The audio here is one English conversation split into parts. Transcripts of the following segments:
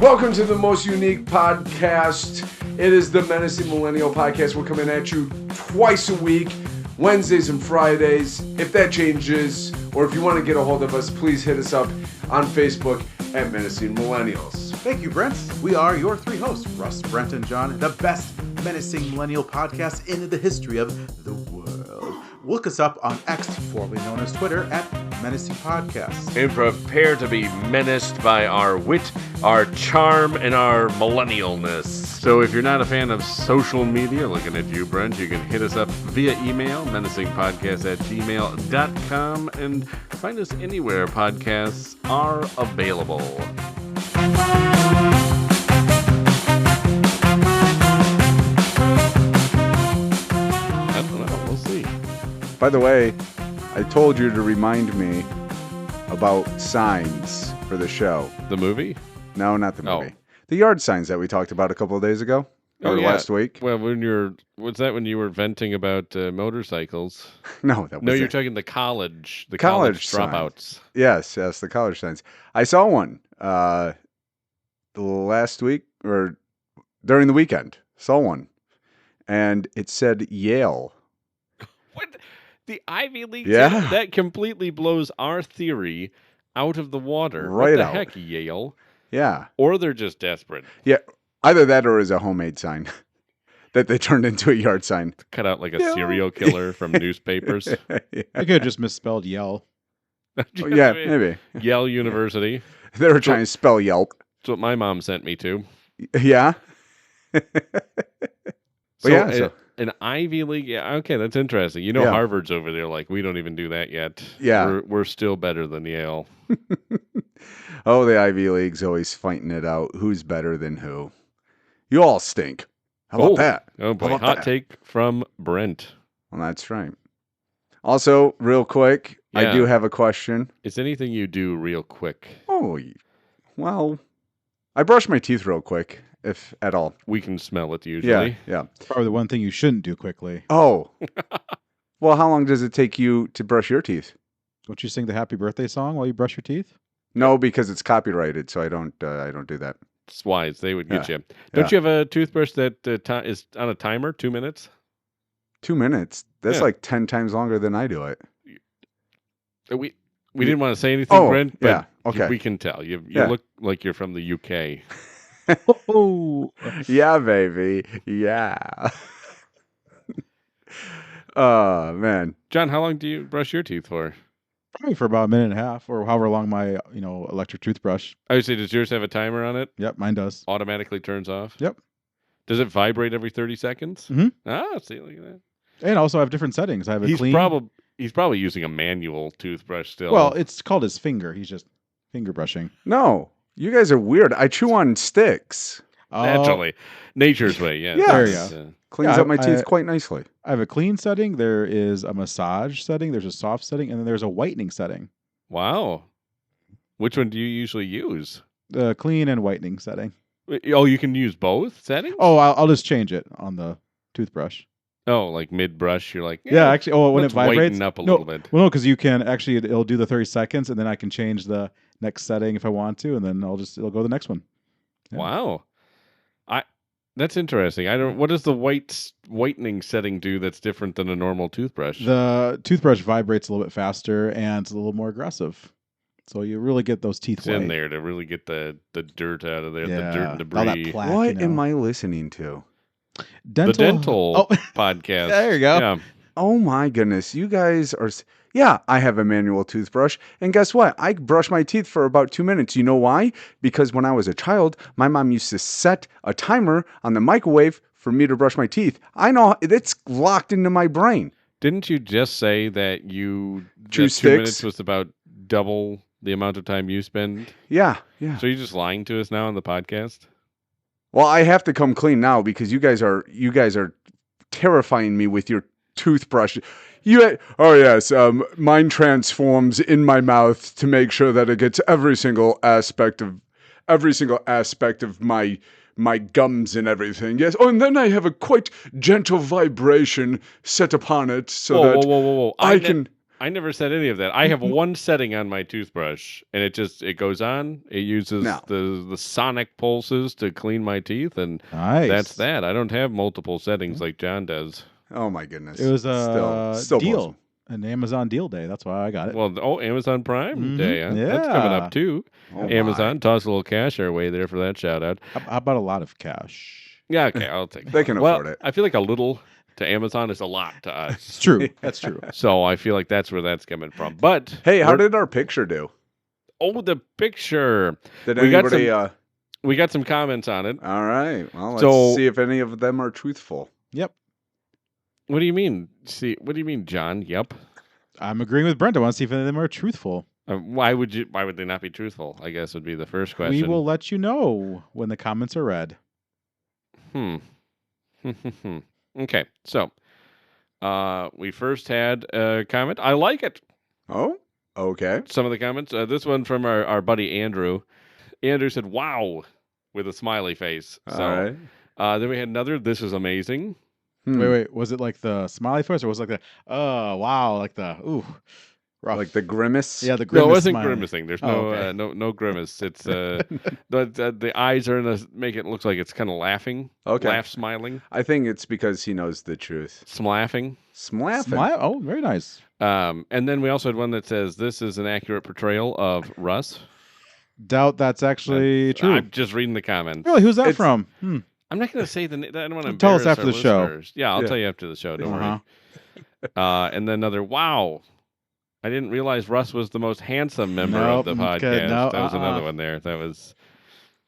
Welcome to the most unique podcast. It is the Menacing Millennial Podcast. We're coming at you twice a week, Wednesdays and Fridays. If that changes, or if you want to get a hold of us, please hit us up on Facebook at Menacing Millennials. Thank you, Brent. We are your three hosts, Russ, Brent, and Jon, the best Menacing Millennial podcast in the history of the world. Look us up on X, formerly known as Twitter, at Menacing Podcast. And prepare to be menaced by our wit, our charm, and our millennialness. So if you're not a fan of social media, looking at you, Brent, you can hit us up via email, menacingpodcast@gmail.com, and find us anywhere podcasts are available. I don't know. We'll see. By the way, I told you to remind me about signs for the show. The movie? No, not the movie. Oh. The yard signs that we talked about a couple of days ago. Or last week. Well, was that when you were venting about motorcycles? No, that was No, you're talking the college signs. dropouts. Yes, the college signs. I saw one last week, or during the weekend. Saw one. And it said Yale. What? The Ivy League? Yeah. That completely blows our theory out of the water. Right what the out. heck, Yale? Yeah. Or they're just desperate. Yeah. Either that or is a homemade sign that they turned into a yard sign. Cut out like a serial killer from newspapers. Yeah. I could have just misspelled yell. Yeah, maybe. Yale University. They were trying to spell Yelp. That's what my mom sent me to. Yeah. So, an Ivy League, yeah, okay, that's interesting. You know, Yeah. Harvard's over there, like, we don't even do that yet. Yeah. We're still better than Yale. Oh, the Ivy League's always fighting it out. Who's better than who? You all stink. How about that? Oh, boy. How about Hot that? take from Brent. Well, that's right. Also, real quick, I Yeah. do have a question. Is anything you do real quick? Oh, well, I brush my teeth real quick, if at all. We can smell it usually. Yeah. Probably the one thing you shouldn't do quickly. Oh. Well, how long does it take you to brush your teeth? Don't you sing the happy birthday song while you brush your teeth? No, because it's copyrighted, so I don't do that. It's wise. They would get Yeah. you. Don't Yeah. you have a toothbrush that is on a timer, 2 minutes? 2 minutes. That's Yeah. like 10 times longer than I do it. We didn't want to say anything, Oh, Brent, but yeah, okay. we can tell. You Yeah. look like you're from the UK. Oh, Yeah, baby. Yeah. Oh, man. John, how long do you brush your teeth for? probably for about a minute and a half, or however long my electric toothbrush. I would say, does yours have a timer on it? Yep, mine does. Automatically turns off? Yep. Does it vibrate every 30 seconds? Mhm. Ah, see, look at that. And also I have different settings. I have a He's clean. probably using a manual toothbrush still. Well, it's called his finger. He's just finger brushing. No, you guys are weird. I chew on sticks. naturally. Nature's way, yeah. Yes. There you go. Cleans Yeah, up my teeth I- quite nicely. I have a clean setting. There is a massage setting. There's a soft setting, and then there's a whitening setting. Wow. Which one do you usually use? The clean and whitening setting. Oh, you can use both settings? Oh, I'll just change it on the toothbrush. Oh, like mid-brush, you're like, Yeah, actually, when it let's vibrates, whiten up a little bit. Well, no, because you can actually, it'll do the 30 seconds, and then I can change the next setting if I want to, and then it'll go to the next one. Yeah. Wow. That's interesting. What does the whitening setting do that's different than a normal toothbrush? The toothbrush vibrates a little bit faster and it's a little more aggressive, so you really get those teeth It's in white. there to really get the dirt out of there, Yeah, the dirt and all that debris. plaque, What am I listening to? The dental Oh, podcast. there you go. Yeah. Oh my goodness, you guys are... Yeah, I have a manual toothbrush, and guess what? I brush my teeth for about 2 minutes. You know why? Because when I was a child, my mom used to set a timer on the microwave for me to brush my teeth. I know, it's locked into my brain. Didn't you just say that Chew that 2 sticks? minutes was about double the amount of time you spend? Yeah. So you're just lying to us now on the podcast? Well, I have to come clean now because you guys are terrifying me with your toothbrush. Mine transforms in my mouth to make sure that it gets every single aspect of my gums and everything. Yes. Oh, and then I have a quite gentle vibration set upon it so that Whoa. I can I never said any of that. I have one setting on my toothbrush, and it goes on. It uses No. the sonic pulses to clean my teeth, and Nice. that's that. I don't have multiple settings like John does. Oh my goodness. It was a still blows deal, me. an Amazon deal day. That's why I got it. Well, Amazon Prime Day. Huh? Yeah. That's coming up too. Oh, Amazon, toss a little cash our way there for that shout out. How about a lot of cash? Yeah, okay, I'll take it. They can afford it. I feel like a little to Amazon is a lot to us. It's true. That's true. So I feel like that's where that's coming from. But Hey, how did our picture do? the picture. Did We got anybody? We got some comments on it. All right. Well, let's So- see if any of them are truthful. Yep. What do you mean? What do you mean, John? Yep. I'm agreeing with Brent. I want to see if any of them are truthful. Why would they not be truthful? I guess would be the first question. We will let you know when the comments are read. Okay, so we first had a comment. I like it. Oh, okay. Some of the comments. This one from our buddy Andrew. Andrew said, "Wow," with a smiley face. So All right. then we had another. This is amazing. Wait. Was it like the smiley face or was it like the, oh, wow, like the, ooh, rough? Like the grimace. yeah, the grimace No, it wasn't smiley. grimacing. There's Oh, okay. no grimace. It's the eyes are make it look like it's kind of laughing. Okay. Laugh, smiling, I think it's because he knows the truth. smlaffing. Smlaffing. Smile? Oh, very nice. And then we also had one that says this is an accurate portrayal of Russ. Doubt that's actually true. I'm just reading the comments. Really? Who's that It's- from? I'm not going to say the name. I don't want to Tell us embarrass after our the show. listeners. Yeah, I'll Yeah. tell you after the show. Don't Uh-huh. worry. And then another, wow. I didn't realize Russ was the most handsome member of the Nope, podcast. okay, no, That was another one there. That was...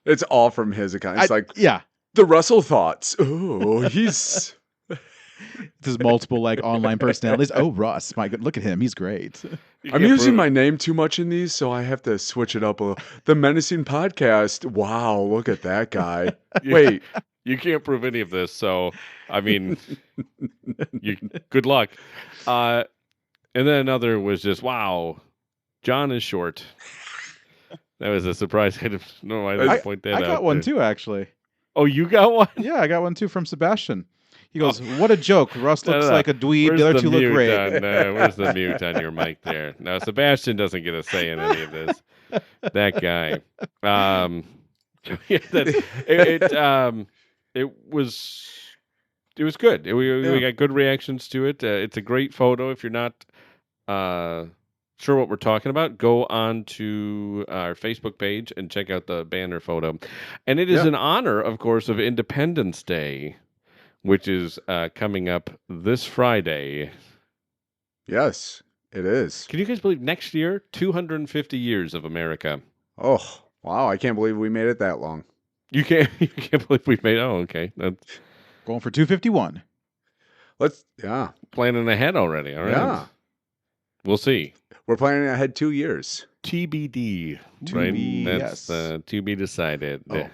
It's all from his account. It's like yeah. the Russell thoughts. Oh, he's. There's multiple like online personalities. Oh, Russ, my good, look at him. He's great. You I'm can't using prove my it. name too much in these, so I have to switch it up a little. The Menacing Podcast. Wow, look at that guy. Wait, You can't prove any of this, so, I mean, good luck. And then another was just, wow, John is short. That was a surprise. I didn't know why I didn't point that I out. got one there. too, actually. Oh, you got one? Yeah, I got one too from Sebastian. He goes, "What a joke! Russ looks No. like a dweeb. Where's The other two look mute great." where's the mute on your mic there? No, Sebastian doesn't get a say in any of this. That guy. Yeah, it was good. We got good reactions to it. It's a great photo. If you're not sure what we're talking about, go on to our Facebook page and check out the banner photo. And it is in honor, of course, of Independence Day, which is coming up this Friday. yes, it is. Can you guys believe next year, 250 years of America? Oh, wow! I can't believe we made it that long. You can't believe we made. Oh, okay. That's Going for 251. Yeah, planning ahead already. All right. yeah. We'll see. We're planning ahead 2 years. TBD. To right? be- That's yes. to be decided. Oh,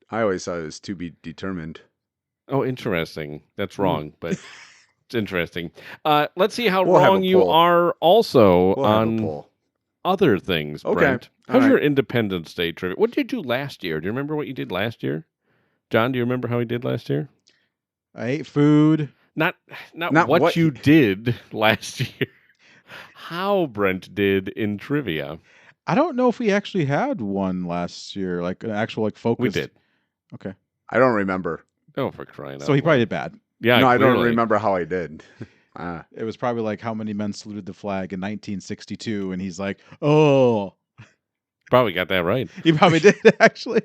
I always thought it was to be determined. Oh, interesting. That's wrong, but it's interesting. Let's see how We'll have a wrong you poll. are also We'll have a on poll. other things, Okay. Brent. All How's right. your Independence Day trivia? What did you do last year? Do you remember what you did last year? John, do you remember how he did last year? I ate food. Not Not what what- you did last year. How Brent did in trivia. I don't know if we actually had one last year, like an actual like focus. We did. Okay, I don't remember. Oh, for crying out so he probably loud. did bad. Yeah, No, I don't clearly. remember how I did. It was probably like how many men saluted the flag in 1962, and he's like, "Oh, Probably got that right. he probably did actually."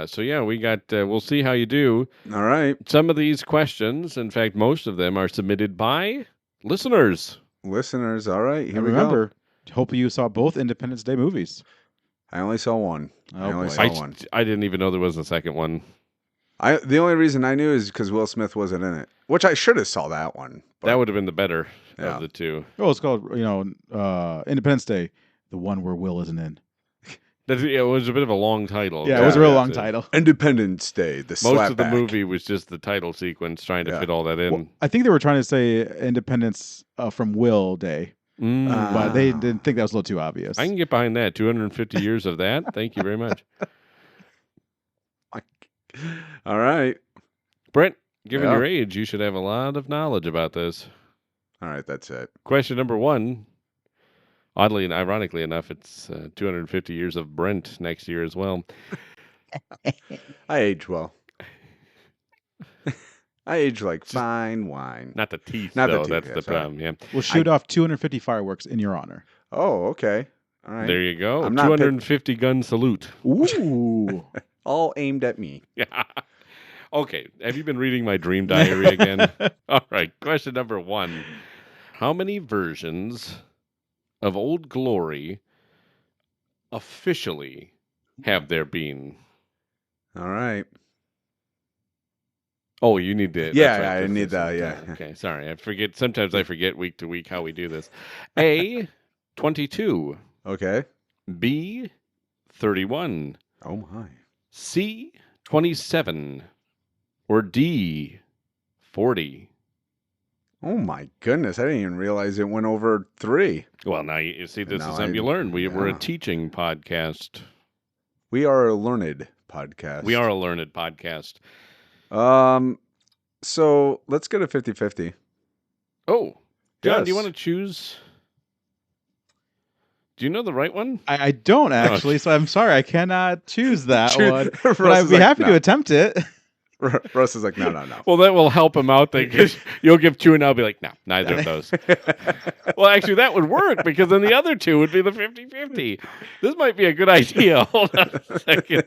So yeah, we got. We'll see how you do. All right, Some of these questions, in fact, most of them are submitted by listeners. listeners. All right, here And we remember, hope you saw both Independence Day movies. go. I only saw one. I Oh, only boy. saw one. I didn't even know there was a second one. The only reason I knew is because Will Smith wasn't in it, which I should have saw that one. But That would have been the better Yeah. of the two. Oh, it's called Independence Day, the one where Will isn't in. It was a bit of a long title. Yeah, it was a real That's long it. title. Independence Day, the Most of the slapback. movie was just the title sequence, trying to Yeah. fit all that in. Well, I think they were trying to say Independence from Will Day, but they Ah. didn't think that was a little too obvious. I can get behind that. 250 years of that. Thank you very much. All right. Brent, given Yeah. your age, you should have a lot of knowledge about this. All right, that's it. Question number 1. Oddly and ironically enough, it's 250 years of Brent next year as well. I age well. I age like fine wine. Not the teeth, Not the though. teeth, That's yeah, the sorry. problem. Yeah. We'll shoot off 250 fireworks in your honor. Oh, okay. All right. There you go. I'm not pick- 250 gun salute. Ooh. All aimed at me. Yeah. Okay. Have you been reading my dream diary again? All right. Question number 1. How many versions of Old Glory officially have there been? All right. Oh, you need to. Yeah, that's right, I this need is that, it. yeah. Okay, sorry. I forget. Sometimes I forget week to week how we do this. A, 22. Okay. B, 31. Oh my. C, 27. Or D, 40. Oh my goodness. I didn't even realize it went over 3. Well, now you see, this Now is something you I- learn. We're a yeah. teaching podcast. We are a learned podcast. We are a learned podcast. So let's get a 50-50. Oh, John, do you Yes. want to choose? Do you know the right one? I don't actually, so I'm sorry. I cannot choose that one. But Russ I'd is be like, happy no. to attempt it. Russ is like, no. Well, that will help him out then, because you'll give 2 and I'll be like, no, neither of those. Well, actually, that would work, because then the other 2 would be the 50-50. This might be a good idea. Hold on a second.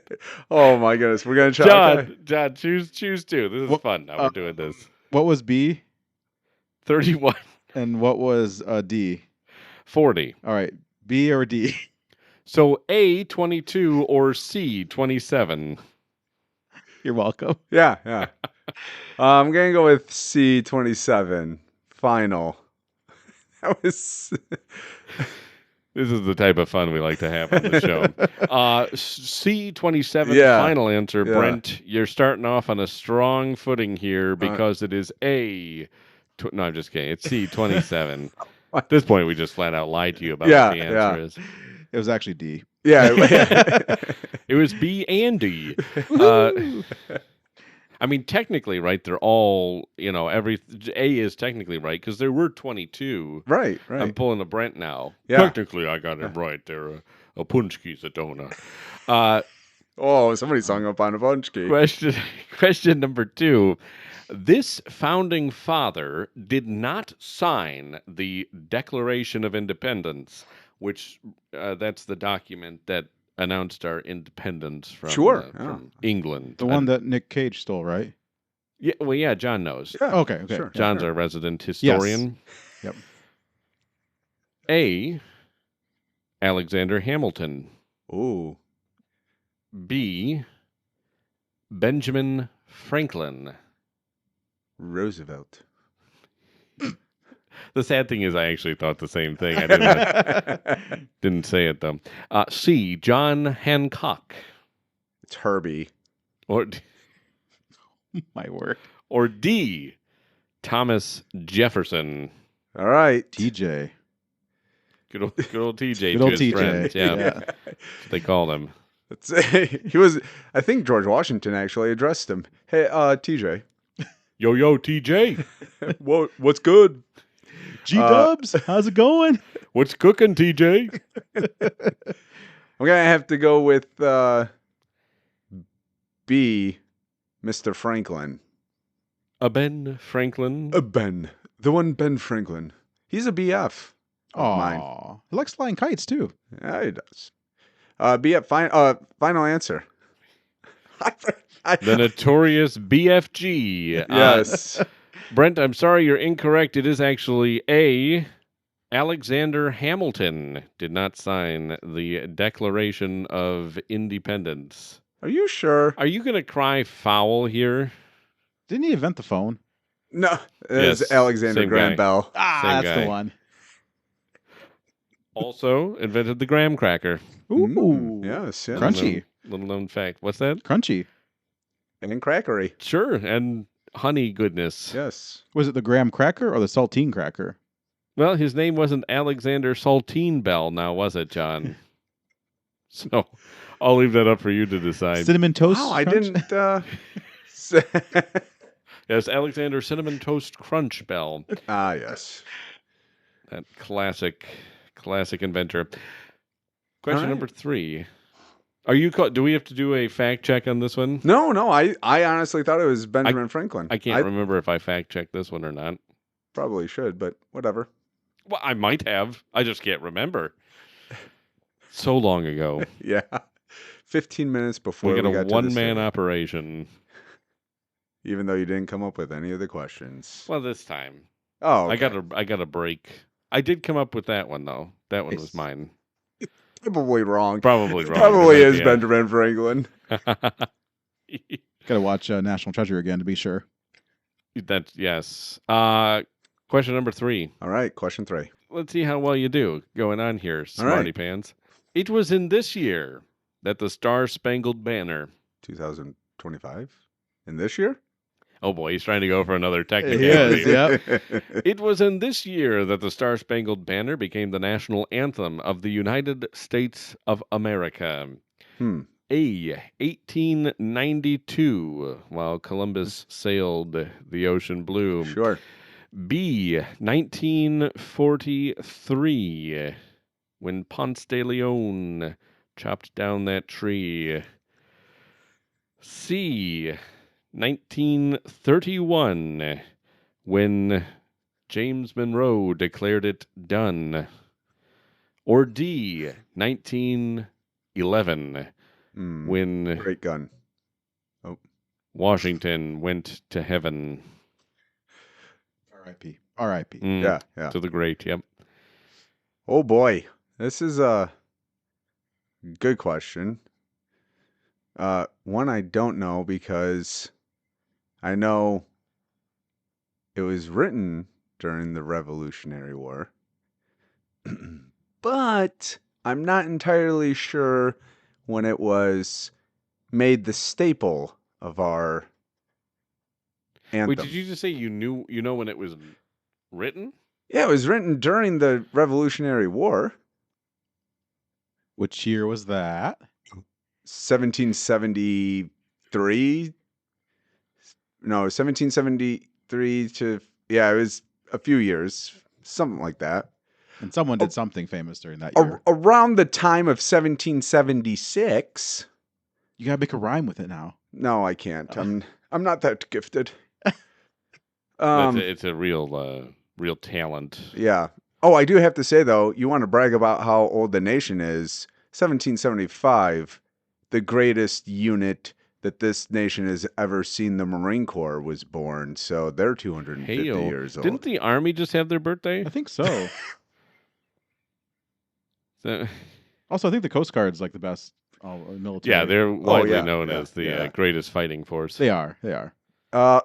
Oh my goodness. We're going to try. Okay. John, choose 2. This is fun. Now we're doing this. What was B 31, and what was D? 40. All right, B or D? So A, 22, or C, 27. You're welcome. Yeah. I'm going to go with C27. Final. That was... This is the type of fun we like to have on the show. C27, Yeah. final answer. Yeah. Brent, you're starting off on a strong footing here because it is A. No, I'm just kidding. It's C27. At this point, we just flat out lied to you about Yeah, what the answer yeah. is. It was actually D. Yeah. It was B and D. I mean, technically, right? They're all, A is technically right because there were 22. Right. I'm pulling a Brent now. Yeah. Technically, I got it right. They're a punchki Zadona. Oh, somebody's hung up on a bunch key. Question number 2. This founding father did not sign the Declaration of Independence, which that's the document that announced our independence from, from England. The one that Nick Cage stole, right? Yeah, well, yeah, John knows. Yeah. Okay. Sure. John's our resident historian. Yep. A, Alexander Hamilton. Ooh. B, Benjamin Franklin. Roosevelt. The sad thing is I actually thought the same thing. I didn't say it, though. C, John Hancock. It's Herbie. Or My word. Or D, Thomas Jefferson. All right. TJ. Good old TJ. Good old to his TJ. friends. Yeah. That's what they called him. He was. I think George Washington actually addressed him. Hey, TJ. Yo, TJ. What's good? G-Dubs, how's it going? What's cooking, TJ? I'm gonna have to go with B, Mr. Franklin. Ben Franklin. Ben, the one Ben Franklin. He's a BF. of mine. Aw. He likes flying kites, too. Yeah, he does. BF. Final answer. The notorious BFG. Yes. Brent, I'm sorry, you're incorrect. It is actually A, Alexander Hamilton did not sign the Declaration of Independence. Are you sure? Are you going to cry foul here? Didn't he invent the phone? No, it's Yes, Alexander same Graham guy. Bell. Same That's guy. the one. Also invented the graham cracker. Ooh. Yes, yeah. Crunchy. Little known fact. What's that? Crunchy. And crackery. Sure, and honey goodness. Yes. Was it the graham cracker or the saltine cracker? Well, his name wasn't Alexander Saltine Bell, now was it, John? So I'll leave that up for you to decide. Cinnamon toast Wow, I crunch? didn't. Say- Yes, Alexander Cinnamon Toast Crunch Bell. Ah, yes. That classic inventor. Question right. number 3. Are you? Do we have to do a fact check on this one? No. I honestly thought it was Benjamin Franklin. I can't remember if I fact checked this one or not. Probably should, but whatever. Well, I might have. I just can't remember. So long ago. Yeah. 15 minutes before We got a to this one-man area. operation. Even though you didn't come up with any of the questions. Well, this time. Oh, okay. I got a break. I did come up with that one though. That one was Nice. mine. Probably wrong. Probably wrong. Probably is Yeah. Benjamin Franklin. Gotta watch National Treasure again to be sure. That's yes. Question number 3. All right, question 3. Let's see how well you do going on here, All smarty right. pants. It was in this year that the Star-Spangled Banner. 2025? In this year? Oh boy, he's trying to go for another He technicality. is, yep. It was in this year that the Star-Spangled Banner became the national anthem of the United States of America. A. 1892, while Columbus sailed the ocean blue. Sure. B. 1943, when Ponce de Leon chopped down that tree. C. 1931, when James Monroe declared it done. Or D. 1911, when Great gun. Washington went to heaven. R.I.P. R.I.P. Yeah. To the great, yep. Oh boy, this is a good question. One I don't know because I know it was written during the Revolutionary War, but I'm not entirely sure when it was made the staple of our anthem. Wait, did you just say you know when it was written? Yeah, it was written during the Revolutionary War. Which year was that? 1773. No, 1773 to, yeah, it was a few years, something like that. And someone did something famous during that year. Around the time of 1776. You gotta make a rhyme with it now. No, I can't. I'm not that gifted. It's a real talent. Yeah. Oh, I do have to say though, you want to brag about how old the nation is. 1775, the greatest unit that this nation has ever seen, the Marine Corps, was born. So they're 250 years old. Didn't the Army just have their birthday? I think so. So- Also, I think the Coast Guard's like the best military. yeah, they're widely yeah, known yeah, as the yeah. greatest fighting force. They are. They are. Uh,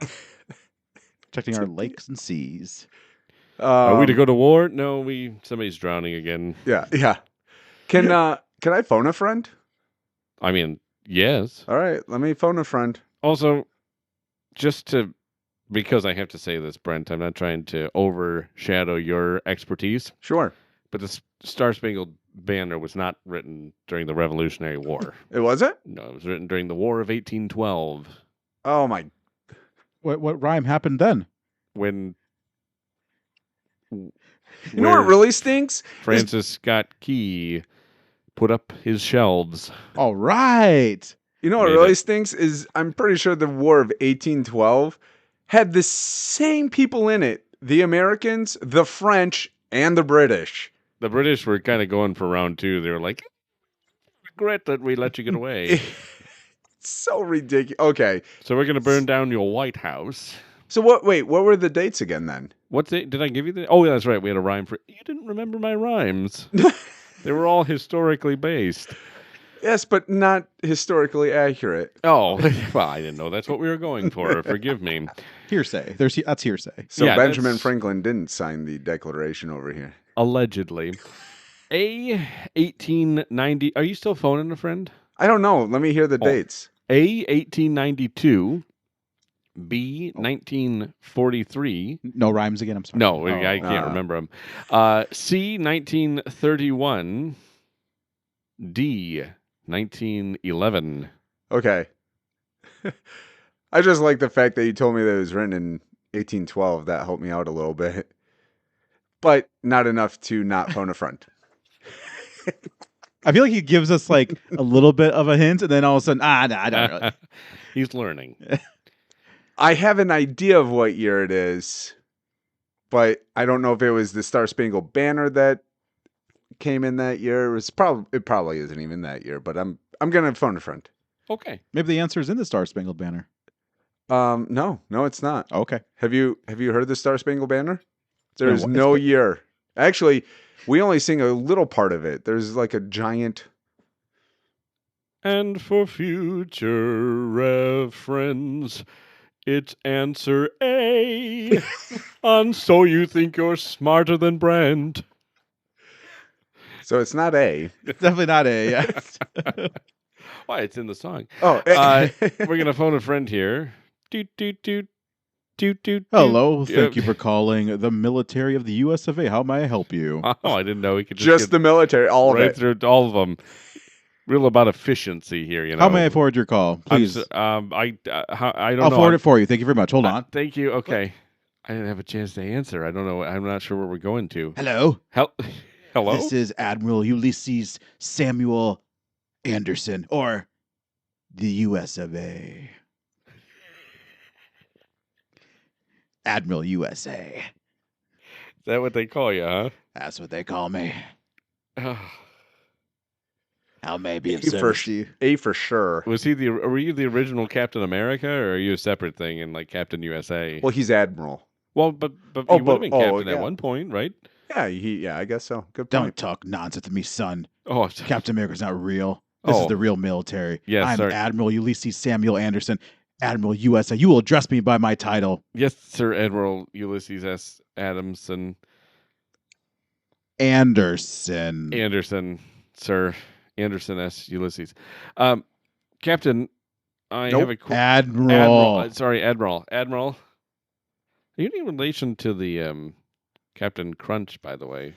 Protecting our lakes and seas. Are we to go to war? No, somebody's drowning again. Yeah. Can I phone a friend? I mean, yes. All right, let me phone a friend. Also, because I have to say this, Brent, I'm not trying to overshadow your expertise, Sure. but the Star-Spangled Banner was not written during the Revolutionary War. It wasn't? No, it was written during the War of 1812. Oh my. What rhyme happened then? When You know what really stinks? Francis Scott Key put up his shelves. All right. You know what Made really it. stinks is I'm pretty sure the War of 1812 had the same people in it. The Americans, the French, and the British. The British were kind of going for round 2. They were like, regret that we let you get away. It's so ridiculous. Okay. So we're going to burn down your White House. So what were the dates again then? Did I give you the? Oh, that's right. We had a rhyme for. You didn't remember my rhymes. They were all historically based. Yes, but not historically accurate. Oh, well, I didn't know that's what we were going for. Forgive me. Hearsay. That's hearsay. So Yeah, Benjamin that's- Franklin didn't sign the Declaration over here. Allegedly. A 1890. Are you still phoning a friend? I don't know. Let me hear the dates. A 1892. B 1943. No rhymes again. I'm sorry. No, I can't remember them. C 1931. D 1911. Okay. I just like the fact that you told me that it was written in 1812. That helped me out a little bit, but not enough to not phone a friend. I feel like he gives us like a little bit of a hint, and then all of a sudden, nah, I don't really. He's learning. I have an idea of what year it is, but I don't know if it was the Star-Spangled Banner that came in that year. It probably isn't even that year, but I'm gonna phone a friend. Okay. Maybe the answer is in the Star Spangled Banner. No, it's not. Okay. Have you heard the Star-Spangled Banner? been There's a wh- no it's year. Actually, we only sing a little part of it. There's like a giant. And for future reference, it's answer A. And so you think you're smarter than Brent. So it's not A. Definitely not A. Yes. Why, it's in the song. Oh, We're going to phone a friend here. Doot, doot, doot. Doot, doot, Hello. doot. Thank you for calling the military of the U.S. of A. How may I help you? Oh, I didn't know we could just get the military, all right of it. through all of them. Real about efficiency here, you know. How may I forward your call, please? I don't I'll know. forward it for you. Thank you very much. Hold on. Thank you. Okay. I didn't have a chance to answer. I don't know. I'm not sure where we're going to. Hello. Hello? This is Admiral Ulysses Samuel Anderson, or the U.S. of A. Admiral USA. Is that what they call you, huh? That's what they call me. How may I be of A for, service to you? A for sure. Were you the original Captain America, or are you a separate thing in like Captain USA? Well, he's Admiral. Well, but Oh, he would have been but- captain yeah. at one point, right? Yeah, I guess so. Good Don't point. talk nonsense to me, son. Oh, Captain America's not real. This is Oh. the real military. Yes, I'm sir. Admiral Ulysses Samuel Anderson, Admiral USA. You will address me by my title. Yes, Sir Admiral Ulysses S. Adamson Anderson. Anderson, Sir Anderson S. Ulysses. Captain, I Nope. have a Admiral. Sorry, Admiral. Admiral. Are you in relation to the Captain Crunch, by the way?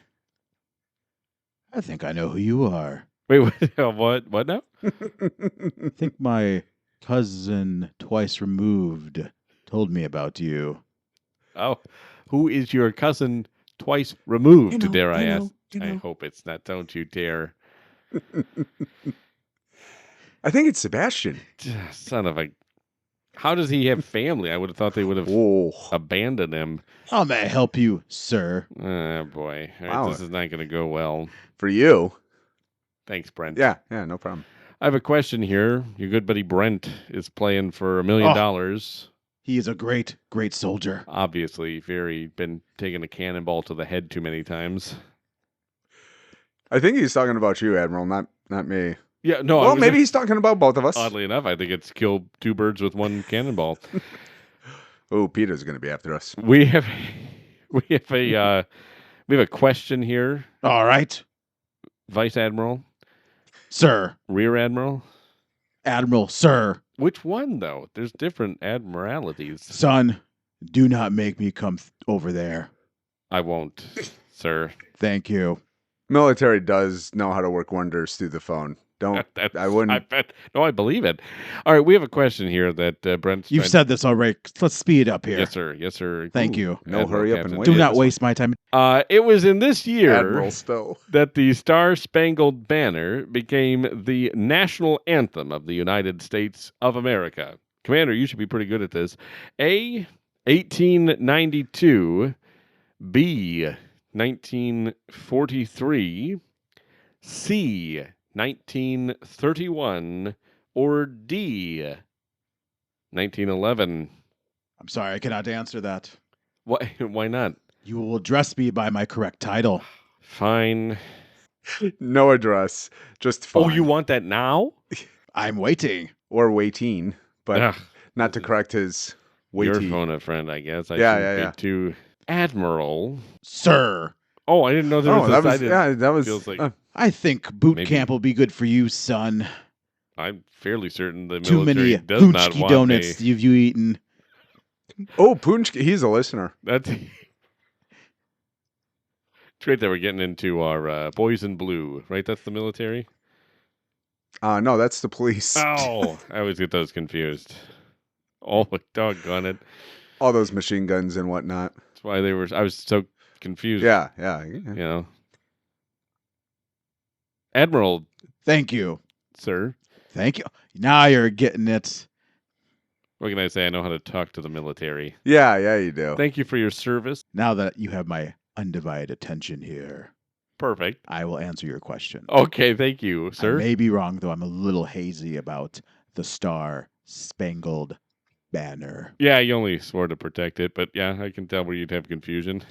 I think I know who you are. Wait, what? What now? I think my cousin twice removed told me about you. Oh, who is your cousin twice removed? You know, dare I you ask? know, you I know. hope it's not. Don't you dare! I think it's Sebastian. Son of a. How does he have family? I would have thought they would have Oh, abandoned him. How may I help you, sir? Oh boy, all right, Wow. this is not going to go well. for you. Thanks, Brent. Yeah, no problem. I have a question here. Your good buddy Brent is playing for $1 million. He is a great, great soldier. Obviously, been taking a cannonball to the head too many times. I think he's talking about you, Admiral, not me. Yeah, no. Well, maybe he's talking about both of us. Oddly enough, I think it's killed two birds with one cannonball. Oh, Peter's going to be after us. We have a question here, All right, Vice Admiral, sir. Rear Admiral. Admiral, sir. Which one though? There's different admiralities. Son, do not make me come over there. I won't, sir. Thank you. Military does know how to work wonders through the phone. Don't. I wouldn't. I bet. No, I believe it. All right, we have a question here that Brent's. You've said this already. Let's speed up here. Yes, sir. Yes, sir. Thank you. No, hurry up and Captain. wait. Do Yeah, not this waste my time. It was in this year Admiral Stowe. that the Star-Spangled Banner became the national anthem of the United States of America. Commander, you should be pretty good at this. A, 1892. B, 1943. C, 1931. Or D, 1911. I'm sorry, I cannot answer that. Why not? You will address me by my correct title. Fine. No address. Just fine. Oh, you want that now? I'm waiting. Or waiting, but Ugh, not to correct his your waiting. phone a friend, I guess. I Yeah, shouldn't yeah, be yeah. too Admiral. Sir, Oh, I didn't know there was Oh, a that was side. that was. feels like- I think boot Maybe. camp will be good for you, son. I'm fairly certain the Too military many does not Poochki want donuts me. you've you eaten. Oh, Punchki, he's a listener. That's it's great that we're getting into our boys in blue, right? That's the military. No, that's the police. Oh, I always get those confused. Oh, doggone it. All those machine guns and whatnot. That's why I was so confused. Yeah. You know. Admiral, Thank you. sir. Thank you. Now you're getting it. What can I say? I know how to talk to the military. Yeah, you do. Thank you for your service. Now that you have my undivided attention here, Perfect. I will answer your question. Okay, thank you, I sir. may be wrong, though. I'm a little hazy about the star-spangled banner. Yeah, you only swore to protect it, but yeah, I can tell where you'd have confusion.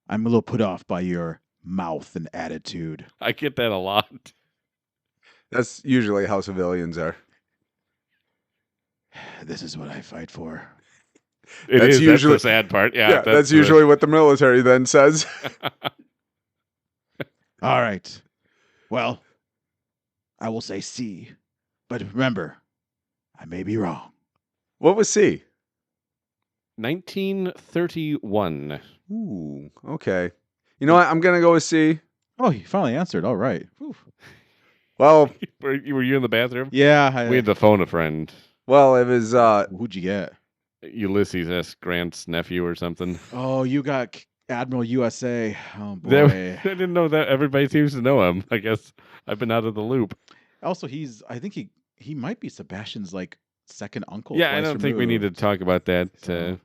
I'm a little put off by your mouth and attitude. I get that a lot. That's usually how civilians are. This is what I fight for. That's usually the sad part. Yeah, Yeah, that's usually what the military then says. All right. Well, I will say C. But remember, I may be wrong. What was C? 1931. Ooh, okay. You know what? I'm gonna go with C. Oh, he finally answered. All right. Whew. Well, Were you in the bathroom? Yeah. We had to phone a friend. well, it was Who'd you get? Ulysses S. Grant's nephew or something. Oh, you got Admiral USA. Oh, boy. I didn't know that. Everybody seems to know him. I guess I've been out of the loop. Also, I think he might be Sebastian's like second uncle. Yeah, I twice don't think we need to removed. talk about that. So-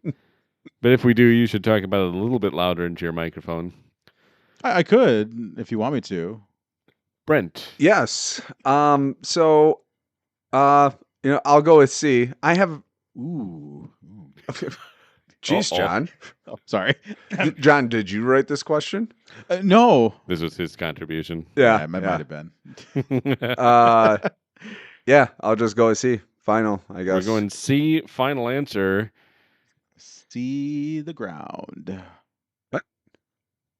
But if we do, you should talk about it a little bit louder into your microphone. I could if you want me to. Brent. yes. So, I'll go with C. I have. Ooh. Jeez, Uh-oh. John. Oh, sorry. John, did you write this question? No. This was his contribution. It might have been. Yeah, I'll just go with C. Final, I guess. We're going C. Final answer. See the ground. What?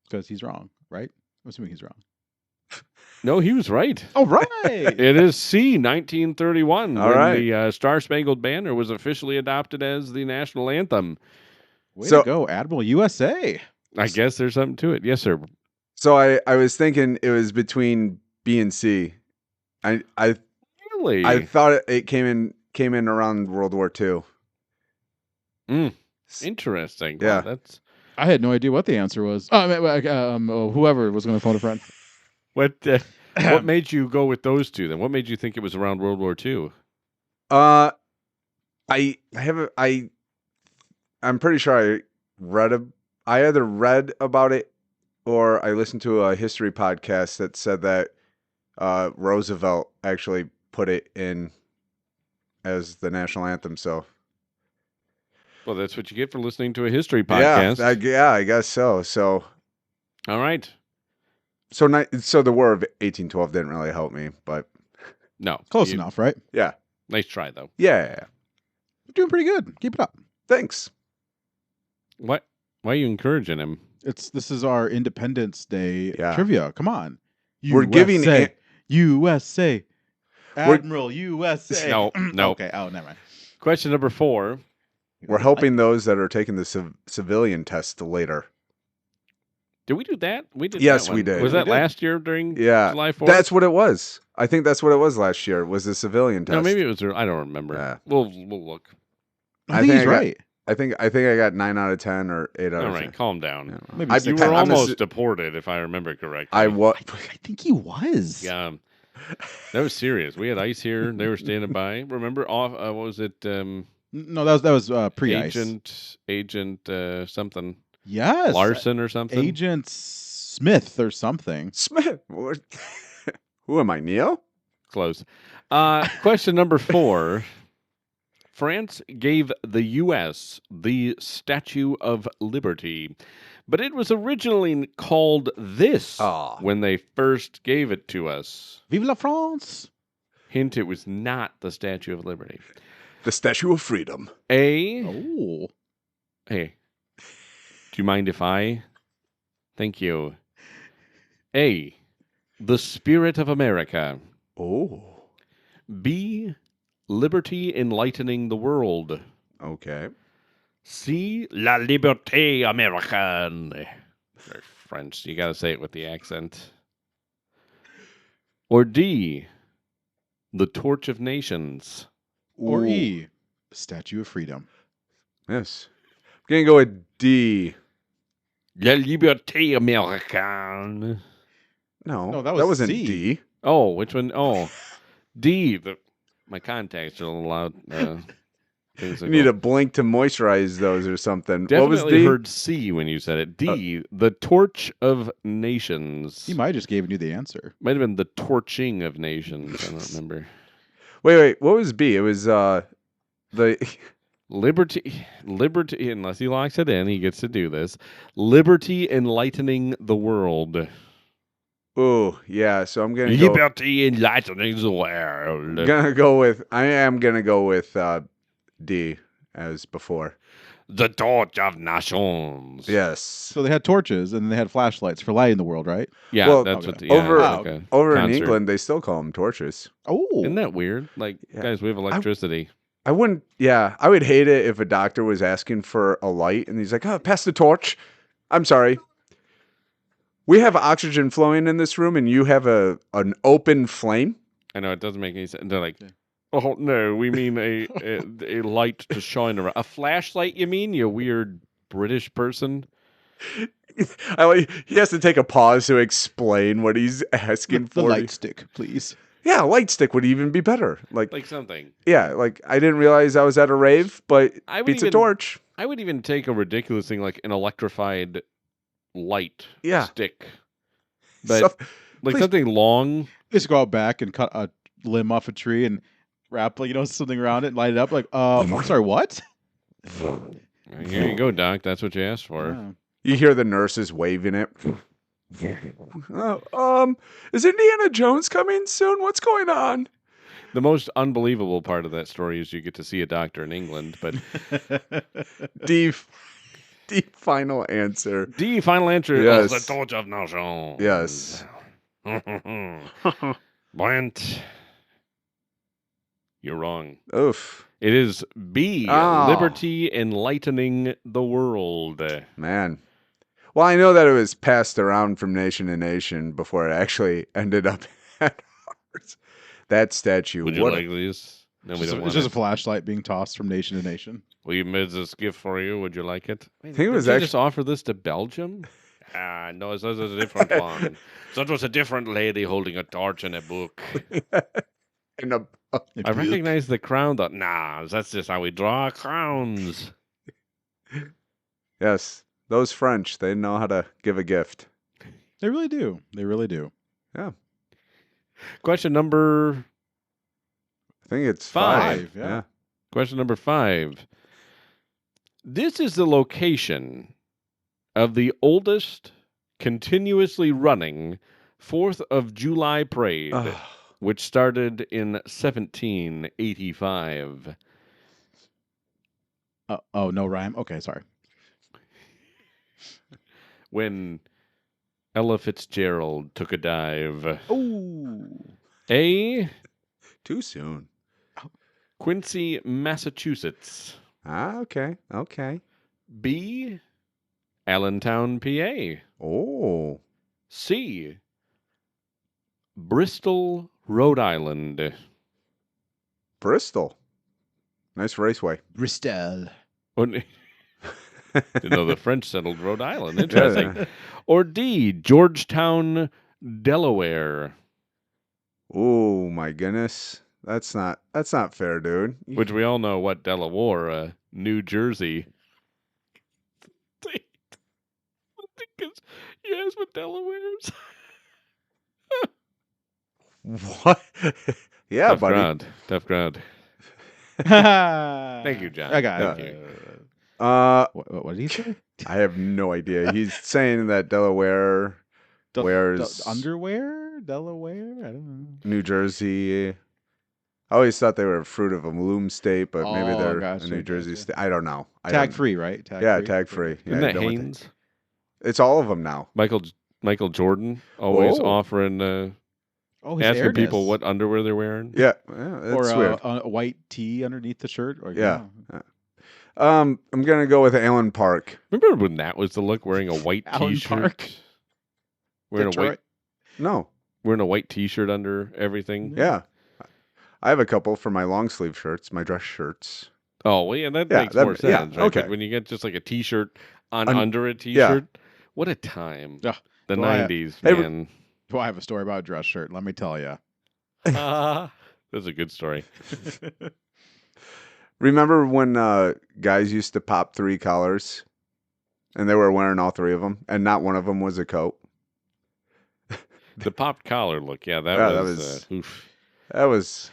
Because he's wrong, right? I'm assuming he's wrong. No, he was right. All right. It is C. 1931. All when right. the Star-Spangled Banner was officially adopted as the national anthem. Way So- to go, Admiral USA. I guess there's something to it. Yes, sir. So I was thinking it was between B and C. I Really? thought it came in around World War II. Interesting. Yeah. Wow, that's I had no idea what the answer was. Whoever was going to phone a friend. what made you go with those two then? What made you think it was around World War II? I'm pretty sure I either read about it or I listened to a history podcast that said that Roosevelt actually put it in as the national anthem. So Well, that's what you get for listening to a history podcast. I guess so. So All right. so the War of 1812 didn't really help me, but No. Close enough, right? yeah, Nice try, though. yeah. You're doing pretty good. Keep it up. Thanks. Why are you encouraging him? This is our Independence Day Yeah. trivia. Come on. We're giving USA. We're- Admiral USA. No. Okay. Oh, never mind. Question number 4. We're helping those that are taking the civilian test later. Did we do that? We did. Yes, that we one. did. Was We that did. last year during Yeah, July 4th? that's what it was. I think that's what it was last year. Was the civilian test? No, maybe it was. I don't remember. Yeah. We'll look. I think he's right. I think I got 9 out of 10 or 8 out All of right, 10. calm down. Yeah. Maybe I- six. You I'm were a almost ci- deported, if I remember correctly. I was. I think he was. Yeah, that was serious. We had ICE here. They were standing by. Remember, off. What was it? No, that was pre-ice. Agent something. Yes. Larson or something. Agent Smith or something. Smith. Who am I, Neo? Close. Question number 4. France gave the U.S. the Statue of Liberty, but it was originally called this when they first gave it to us. Vive la France. Hint, it was not the Statue of Liberty. The Statue of Freedom. A. Oh. Hey, do you mind if I? Thank you. A. The Spirit of America. Oh. B. Liberty enlightening the world. Okay. C. La Liberté Américaine. They're French. You got to say it with the accent. Or D. The Torch of Nations. Or Ooh. E. Statue of Freedom. Yes. I'm gonna go with D. La liberté américaine. No, that that was wasn't C. D. Oh, which one? Oh, D. My contacts are a little loud. Things You that need go. a blink to moisturize those or something. What was Definitely D? heard C when you said it. D. The torch of nations. He might have just given you the answer. Might have been the torching of nations. I don't remember. Wait. What was B? It was the. Liberty, unless he locks it in, he gets to do this. Liberty enlightening the world. Oh yeah. So I'm gonna Liberty enlightening the world. I am gonna go with D as before. The torch of nations. Yes. So they had torches and they had flashlights for lighting the world, right? Yeah, Well, that's okay. what. Over- like a Over in concert. England, they still call them torches. Oh, Isn't that weird? Like, Yeah. guys, we have electricity. I wouldn't. Yeah, I would hate it if a doctor was asking for a light and he's like, "Oh, pass the torch." I'm sorry. We have oxygen flowing in this room, and you have an open flame. I know it doesn't make any sense. They're like, oh no, we mean a light to shine around. A flashlight, you mean? You weird British person. He has to take a pause to explain what he's asking the for. light stick, please. Yeah, a light stick would even be better. Like something. Yeah, like I didn't realize I was at a rave, but I would beats a even- torch. I would even take a ridiculous thing like an electrified light Yeah. stick. But So- like please- something long. Just go out back and cut a limb off a tree and wrap, something around it and light it up. Like, I'm sorry, what? Here you go, Doc. That's what you asked for. Yeah. You hear the nurses waving it. Is Indiana Jones coming soon? What's going on? The most unbelievable part of that story is you get to see a doctor in England. But D final answer. D, final answer. Yes. The torch of nations. Yes. Brent, you're wrong. Oof. It is B, Oh. liberty enlightening the world. Man. Well, I know that it was passed around from nation to nation before it actually ended up at ours. That statue. Would you what like these? No, we It's don't just, want a it. flashlight being tossed from nation to nation. We made this gift for you. Would you like it? I think it was just offer this to Belgium? No, this is a different one. That was a different lady holding a torch and a book. in a, I recognize the crown, though. Nah, that's just how we draw crowns. yes, those French, they know how to give a gift. They really do. They really do. Question number I think it's Five, five. yeah. Question number 5. This is the location of the oldest continuously running 4th of July parade, Ugh. which started in 1785. Oh, no rhyme. Okay, sorry. When Ella Fitzgerald took a dive. Oh, A. Too soon. Quincy, Massachusetts. Ah, okay. Okay. B. Allentown, PA. Oh. C. Bristol, Rhode Island. Bristol. Nice raceway. Bristol. Didn't know the French settled Rhode Island. Interesting. Or D. Georgetown, Delaware. Oh my goodness. That's not fair, dude. Which we all know what Delaware, New Jersey. Because yes, what Delaware's. What? Yeah, Tough buddy. crowd. Tough crowd. Thank Thank you, John. I got Thank it. you. What did he say? I have no idea. He's saying that Delaware, wears underwear? Delaware? I don't know. New Jersey. I always thought they were a fruit of a loom state, but maybe Oh, they're gotcha, a New Jersey gotcha. state. I don't know. Tag free, right? Tag free. Isn't Yeah, that don't want Haynes? It's all of them now. Michael Jordan always Oh. Oh, offering, his asking airness. people what underwear they're wearing. Yeah, that's or weird. a white tee underneath the shirt. Or, Yeah. I'm gonna go with Allen Park. Remember when that was the look, wearing a white Allen T-shirt, Park. Detroit. No, wearing a white T-shirt under everything. yeah, I have a couple for my long sleeve shirts, my dress shirts. Oh, well, yeah, that Yeah, makes that- more yeah, sense, right? okay. But when you get just like a T-shirt on Un- under a T-shirt, what a time. Ugh, The do I- 90s, Hey, man. Well, I have a story about a dress shirt. Let me tell you. That's a good story. Remember when guys used to pop 3 collars, and they were wearing all 3 of them, and not one of them was a coat? The popped collar look, yeah, that Yeah, was oof. that was.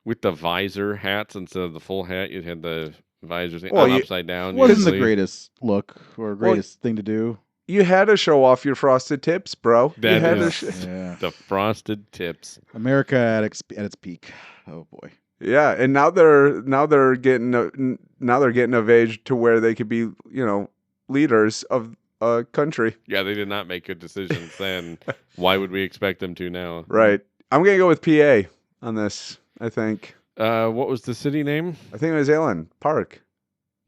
With the visor hats instead of the full hat, you had the visors Well, you- upside down. Wasn't the usually. greatest look or greatest thing to do. You had to show off your frosted tips, bro. You That had is- to. Yeah. The frosted tips. America at its peak. Oh boy. Yeah, and now they're getting of age to where they could be, leaders of a country. Yeah, they did not make good decisions then. Why would we expect them to now? Right. I'm gonna go with PA on this. I think. What was the city name? I think it was Allen Park,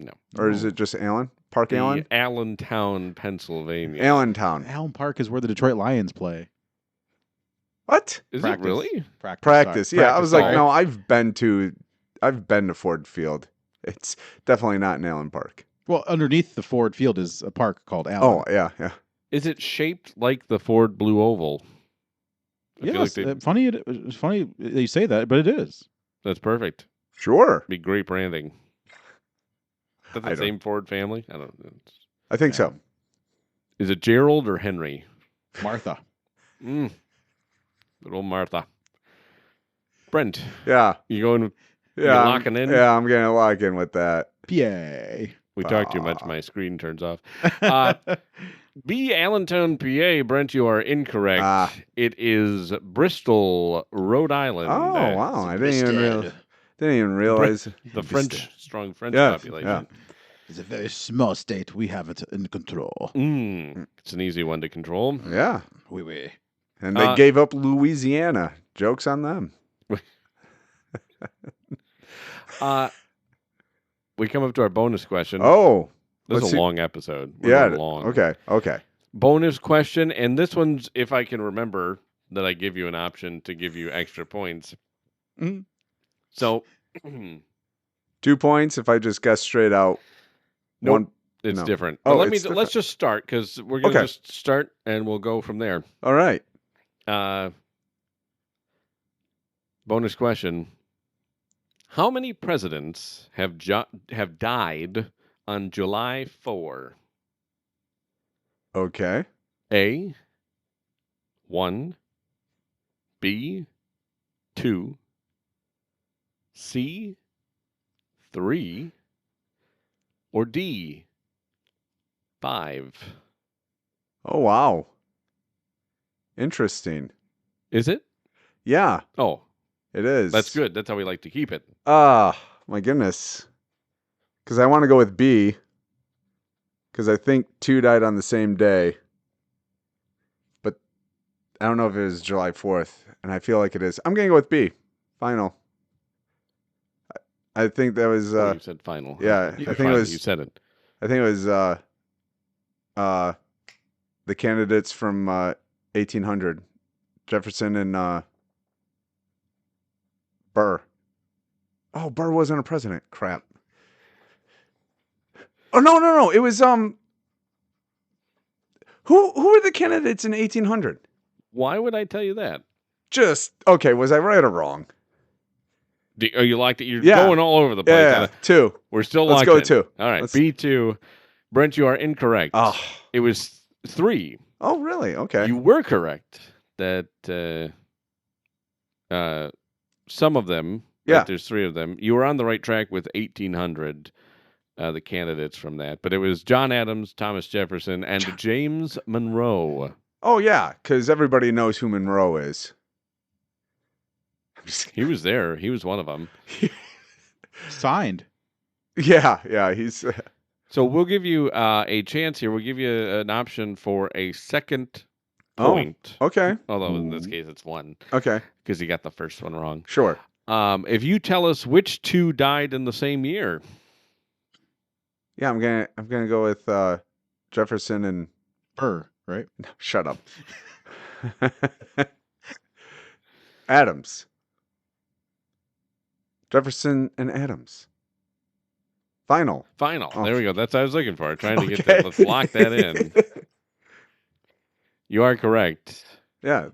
No. or is it just Allen Park? Allen. Allentown, Pennsylvania. Allentown. Allen Park is where the Detroit Lions play. What? Is Practice. it really? Practice. Sorry. Yeah, I was like, sorry. no, I've been to Ford Field. It's definitely not in Allen Park. Well, underneath the Ford Field is a park called Oh, Allen. yeah, yeah. Is it shaped like the Ford Blue Oval? I feel Yes. like they- It's funny that you say that, but it is. that's perfect. Sure. Be great branding. Is that I the don't- same Ford family? I don't know. I think so. Is it Gerald or Henry? Martha. Good old Martha. Brent, Yeah. you going? Yeah. locking in? Yeah, I'm gonna lock in with that. PA. We talk too much. My screen turns off. B. Allentown, PA. Brent, you are incorrect. Ah. It is Bristol, Rhode Island. Oh wow! I didn't even realize. The strong French Yeah, population. It's a very small state. We have it in control. It's an easy one to control. Yeah, Oui, oui. and they gave up Louisiana. Jokes on them. We come up to our bonus question. Oh, this is let's a see. long episode. We're Yeah. going long. Okay. Bonus question, and this one's if I can remember that I give you an option to give you extra points. Mhm. So 2 points if I just guess straight out. Nope. One. it's No. different. Oh, But it's let's just start because we're gonna Okay. just start and we'll go from there. All right. Bonus question: how many presidents have died on July 4? Okay. A. 1. B. 2. C. 3. Or D. 5. Oh wow. Interesting. Is it? Yeah, Oh, it is. that's good. That's how we like to keep it. Ah, my goodness. Because I want to go with B. Because I think 2 died on the same day. But I don't know if it was July 4th. And I feel like it is. I'm going to go with B. Final. I think that was. Oh, you said final. yeah, You I think it finally- was- You said it. I think it was the candidates from 1800. Jefferson and Burr. Oh, Burr wasn't a president. Crap. Oh no. It was Who were the candidates in 1800? Why would I tell you that? Just okay. Was I right or wrong? Oh, you liked it? You're Yeah. going all over the place. Yeah, 2. We're still Let's locked go in. with 2. All right, Let's- B2. Brent, you are incorrect. Oh. It was 3. Oh, really? Okay. You were correct that some of them, Yeah. like there's 3 of them. You were on the right track with 1800, the candidates from that. But it was John Adams, Thomas Jefferson, and James Monroe. Oh yeah, because everybody knows who Monroe is. He was there. He was one of them. Signed. Yeah. He's. So we'll give you a chance here. We'll give you an option for a second Oh. point. Okay. Although in this case it's 1 Okay. because you got the first one wrong. Sure. If you tell us which 2 died in the same year, Yeah, I'm gonna go with Jefferson and Burr, right? shut up. Adams. Jefferson and Adams. Final. Final. Oh. There we go. That's what I was looking for. Trying to get that. Let's lock that in. You are correct. Yeah.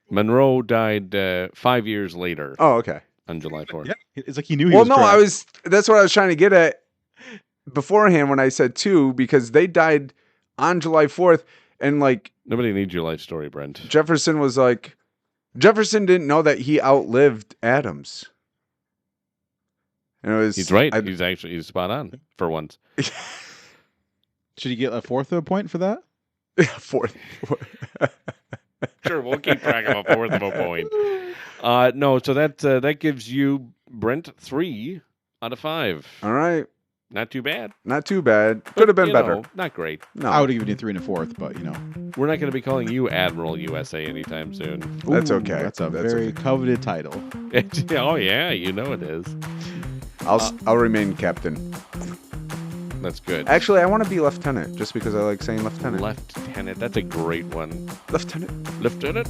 Monroe died 5 years later Oh, okay. on July 4th. Yeah, it's like he knew he Well, was no, correct. that's what I was trying to get at beforehand when I said 2, because they died on July 4th, and like Nobody needs your life story, Brent. Jefferson didn't know that he outlived Adams. And it was, He's right. He's spot on for once. Should he get a fourth of a point for that? Fourth. Sure, we'll keep track of a fourth of a point. No, so that gives you, Brent, 3 out of 5. All right. Not too bad. Not too bad. Could have been You better. know, not great. No. I would have given you 3 and a fourth, but you know. We're not going to be calling you Admiral USA anytime soon. That's Ooh, okay. That's a That's very okay. coveted title. Oh, yeah, you know it is. I'll remain captain. That's good. Actually, I want to be lieutenant just because I like saying lieutenant. Leftenant. That's a great one. Lieutenant. Lieutenant.